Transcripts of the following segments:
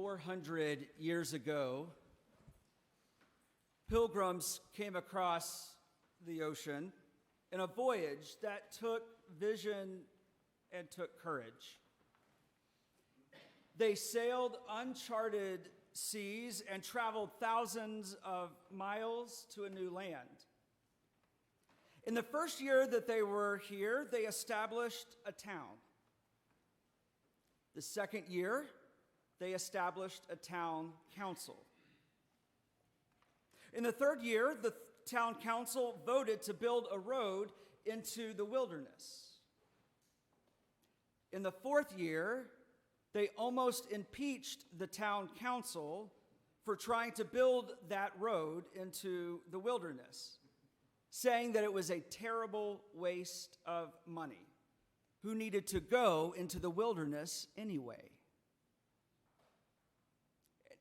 400 years ago, pilgrims came across the ocean in a voyage that took vision and took courage. They sailed uncharted seas and traveled thousands of miles to a new land. In the first year that they were here, they established a town. The second year, they established a town council. In the third year, the town council voted to build a road into the wilderness. In the fourth year, they almost impeached the town council for trying to build that road into the wilderness, saying that it was a terrible waste of money. Who needed to go into the wilderness anyway?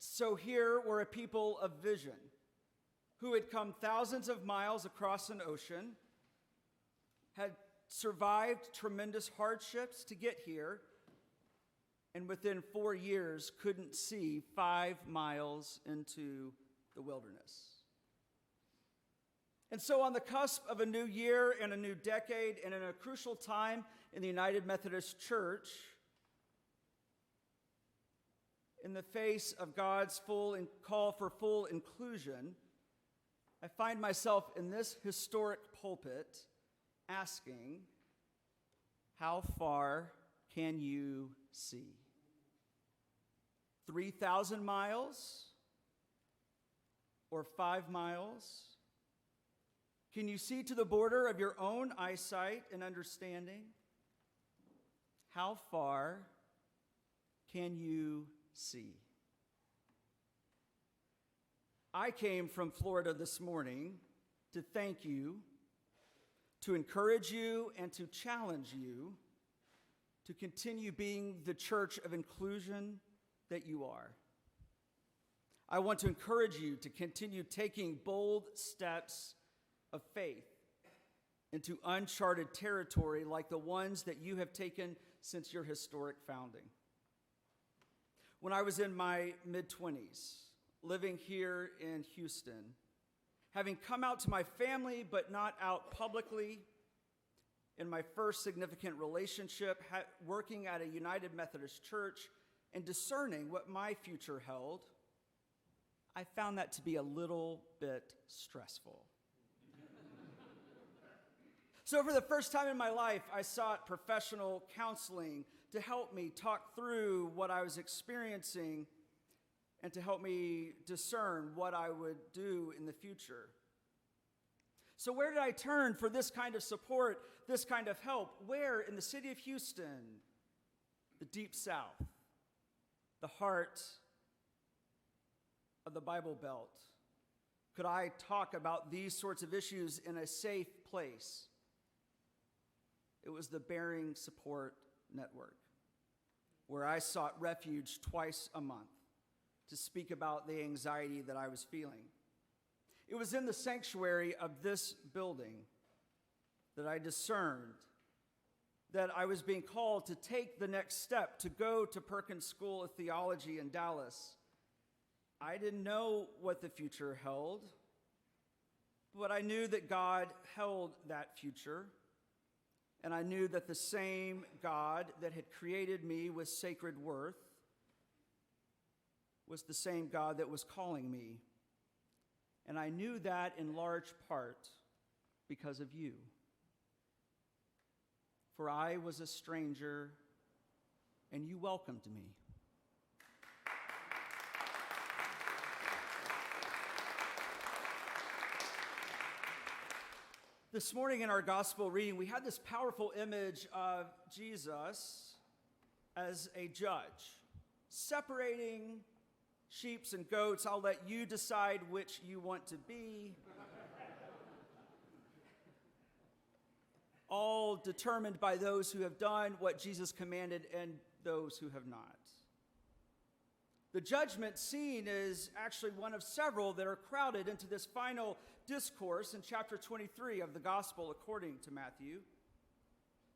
So here were a people of vision who had come thousands of miles across an ocean, had survived tremendous hardships to get here, and within 4 years couldn't see 5 miles into the wilderness. And so on the cusp of a new year and a new decade and in a crucial time in the United Methodist Church, in the face of God's call for full inclusion, I find myself in this historic pulpit asking, how far can you see? 3,000 miles or 5 miles? Can you see to the border of your own eyesight and understanding? How far can you see? I came from Florida this morning to thank you, to encourage you, and to challenge you to continue being the church of inclusion that you are. I want to encourage you to continue taking bold steps of faith into uncharted territory like the ones that you have taken since your historic founding. When I was in my mid-20s, living here in Houston, having come out to my family but not out publicly, in my first significant relationship, working at a United Methodist Church and discerning what my future held, I found that to be a little bit stressful. So for the first time in my life, I sought professional counseling to help me talk through what I was experiencing and to help me discern what I would do in the future. So where did I turn for this kind of support, this kind of help? Where? In the city of Houston, the Deep South, the heart of the Bible Belt. Could I talk about these sorts of issues in a safe place? It was the Bearing Support Network, where I sought refuge twice a month to speak about the anxiety that I was feeling. It was in the sanctuary of this building that I discerned that I was being called to take the next step, to go to Perkins School of Theology in Dallas. I didn't know what the future held, but I knew that God held that future. And I knew that the same God that had created me with sacred worth was the same God that was calling me. And I knew that in large part because of you. For I was a stranger, and you welcomed me. This morning in our gospel reading, we had this powerful image of Jesus as a judge, separating sheep and goats. I'll let you decide which you want to be. All determined by those who have done what Jesus commanded and those who have not. The judgment scene is actually one of several that are crowded into this final discourse in chapter 23 of the Gospel according to Matthew.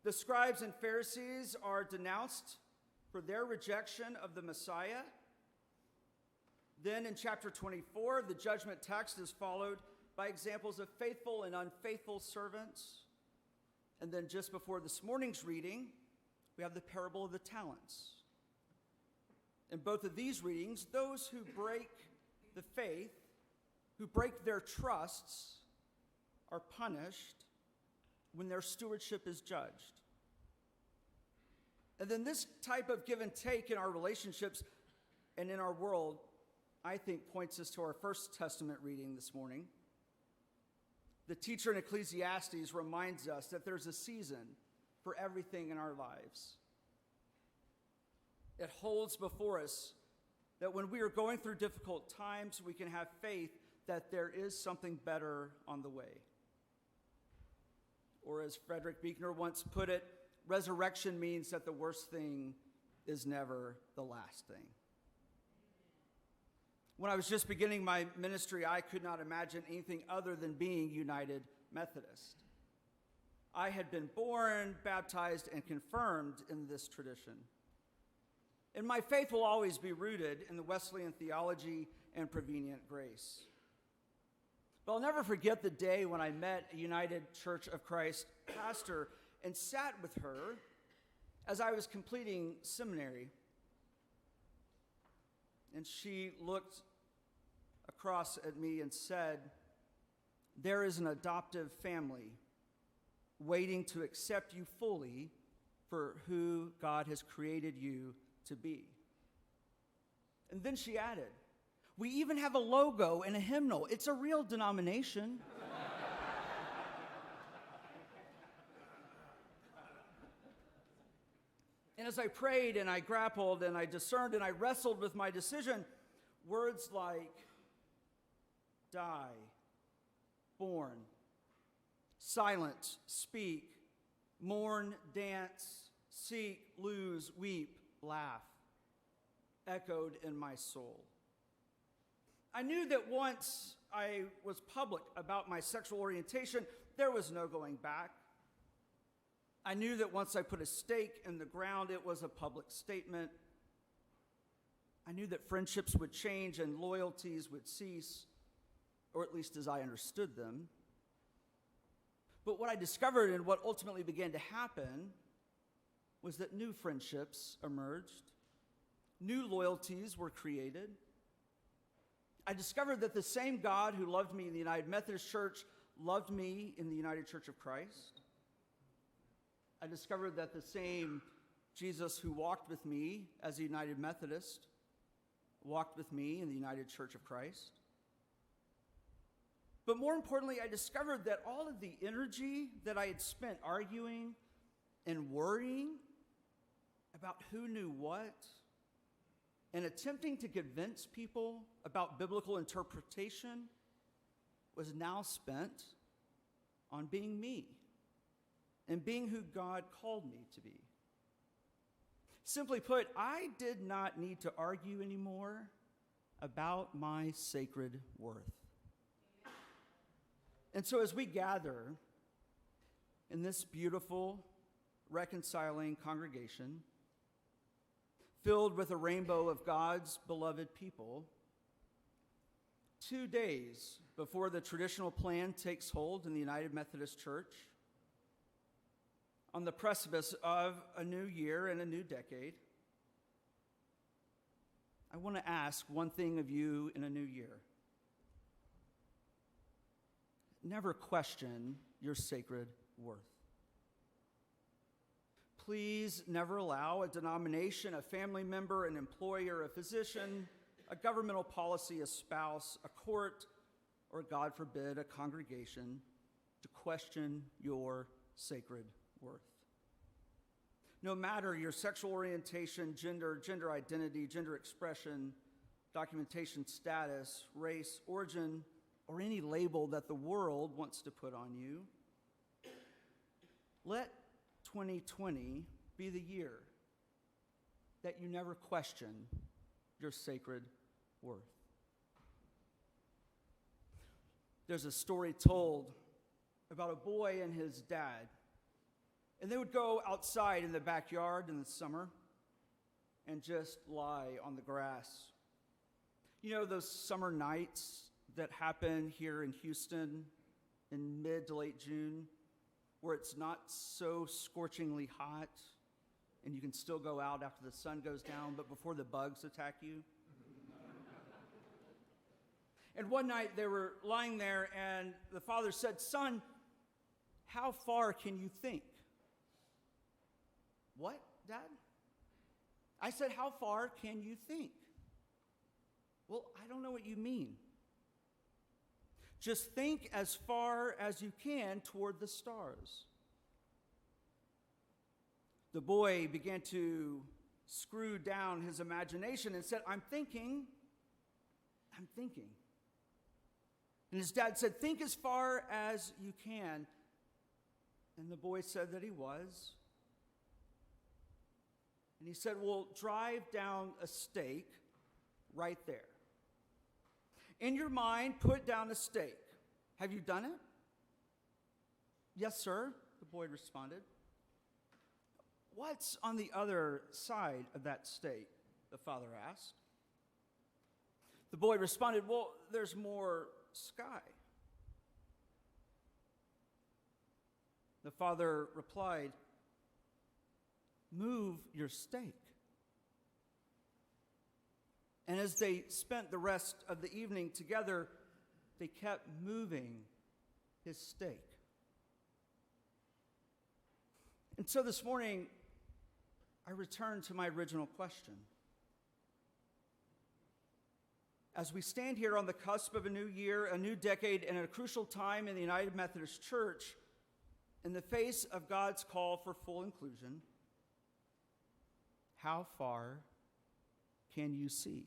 The scribes and Pharisees are denounced for their rejection of the Messiah, Then in chapter 24, the judgment text is followed by examples of faithful and unfaithful servants. And then just before this morning's reading, we have the parable of the talents. In both of these readings, those who break the faith, who break their trusts, are punished when their stewardship is judged. And then this type of give and take in our relationships and in our world, I think, points us to our First Testament reading this morning. The teacher in Ecclesiastes reminds us that there's a season for everything in our lives. It holds before us that when we are going through difficult times, we can have faith that there is something better on the way. Or as Frederick Buechner once put it, resurrection means that the worst thing is never the last thing. When I was just beginning my ministry, I could not imagine anything other than being United Methodist. I had been born, baptized, and confirmed in this tradition. And my faith will always be rooted in the Wesleyan theology and prevenient grace. But I'll never forget the day when I met a United Church of Christ pastor and sat with her as I was completing seminary. And she looked across at me and said, "There is an adoptive family waiting to accept you fully for who God has created you to be." And then she added, "We even have a logo and a hymnal. It's a real denomination." And as I prayed and I grappled and I discerned and I wrestled with my decision, words like die, born, silent, speak, mourn, dance, seek, lose, weep, laugh, echoed in my soul. I knew that once I was public about my sexual orientation, there was no going back. I knew that once I put a stake in the ground, it was a public statement. I knew that friendships would change and loyalties would cease, or at least as I understood them. But what I discovered and what ultimately began to happen was that new friendships emerged. New loyalties were created. I discovered that the same God who loved me in the United Methodist Church loved me in the United Church of Christ. I discovered that the same Jesus who walked with me as a United Methodist walked with me in the United Church of Christ. But more importantly, I discovered that all of the energy that I had spent arguing and worrying about who knew what and attempting to convince people about biblical interpretation was now spent on being me and being who God called me to be. Simply put, I did not need to argue anymore about my sacred worth. And so as we gather in this beautiful, reconciling congregation, filled with a rainbow of God's beloved people, 2 days before the traditional plan takes hold in the United Methodist Church, on the precipice of a new year and a new decade, I want to ask one thing of you in a new year. Never question your sacred worth. Please never allow a denomination, a family member, an employer, a physician, a governmental policy, a spouse, a court, or God forbid, a congregation to question your sacred worth. No matter your sexual orientation, gender identity, gender expression, documentation status, race, origin, or any label that the world wants to put on you, let 2020 be the year that you never question your sacred worth. There's a story told about a boy and his dad, and they would go outside in the backyard in the summer and just lie on the grass. You know those summer nights that happen here in Houston in mid to late June, where it's not so scorchingly hot and you can still go out after the sun goes down, but before the bugs attack you? And one night they were lying there and the father said, "Son, how far can you think?" "What, Dad?" I said, "How far can you think?" "Well, I don't know what you mean." "Just think as far as you can toward the stars." The boy began to screw down his imagination and said, I'm thinking. And his dad said, "Think as far as you can." And the boy said that he was. And he said, "Well, drive down a stake right there. In your mind, put down a stake. Have you done it?" "Yes, sir," the boy responded. "What's on the other side of that stake?" the father asked. The boy responded, "Well, there's more sky." The father replied, "Move your stake." And as they spent the rest of the evening together, they kept moving his stake. And so this morning, I return to my original question. As we stand here on the cusp of a new year, a new decade, and a crucial time in the United Methodist Church, in the face of God's call for full inclusion, how far can you see?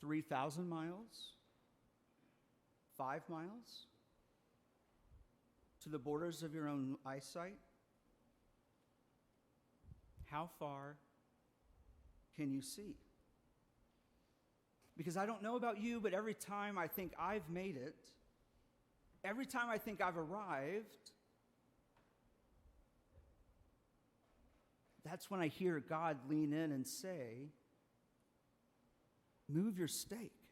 3,000 miles? 5 miles? To the borders of your own eyesight? How far can you see? Because I don't know about you, but every time I think I've made it, every time I think I've arrived, that's when I hear God lean in and say, "Move your stake."